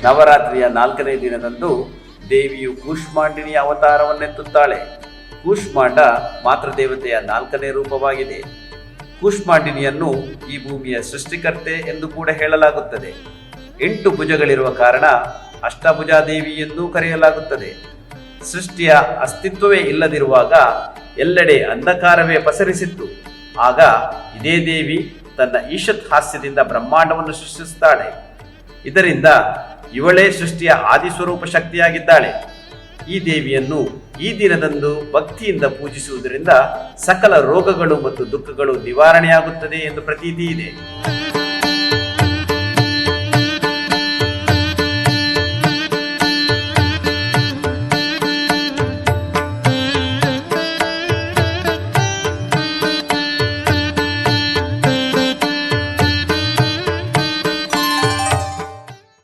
ನವರಾತ್ರಿಯ 4ನೇ ದಿನದಂದು ದೇವಿಯು ಕೂಷ್ಮಾಂಡಿನಿಯ ಅವತಾರವನ್ನೆತ್ತುತ್ತಾಳೆ. ಕೂಷ್ಮಾಂಡ ಮಾತೃದೇವತೆಯ 4ನೇ ರೂಪವಾಗಿದೆ. ಕೂಷ್ಮಾಂಡಿನಿಯನ್ನು ಈ ಭೂಮಿಯ ಸೃಷ್ಟಿಕರ್ತೆ ಎಂದು ಕೂಡ ಹೇಳಲಾಗುತ್ತದೆ. 8 ಭುಜಗಳಿರುವ ಕಾರಣ ಅಷ್ಟಭುಜಾದೇವಿ ಎಂದೂ ಕರೆಯಲಾಗುತ್ತದೆ. ಸೃಷ್ಟಿಯ ಅಸ್ತಿತ್ವವೇ ಇಲ್ಲದಿರುವಾಗ ಎಲ್ಲೆಡೆ ಅಂಧಕಾರವೇ ಪಸರಿಸಿತ್ತು. ಆಗ ಇದೇ ದೇವಿ ತನ್ನ ಈಶತ್ ಹಾಸ್ಯದಿಂದ ಬ್ರಹ್ಮಾಂಡವನ್ನು ಸೃಷ್ಟಿಸುತ್ತಾಳೆ. ಇದರಿಂದ ಇವಳೇ ಸೃಷ್ಟಿಯ ಆದಿಸ್ವರೂಪ ಶಕ್ತಿಯಾಗಿದ್ದಾಳೆ. ಈ ದೇವಿಯನ್ನು ಈ ದಿನದಂದು ಭಕ್ತಿಯಿಂದ ಪೂಜಿಸುವುದರಿಂದ ಸಕಲ ರೋಗಗಳು ಮತ್ತು ದುಃಖಗಳು ನಿವಾರಣೆಯಾಗುತ್ತದೆ ಎಂದು ಪ್ರತೀತಿ ಇದೆ.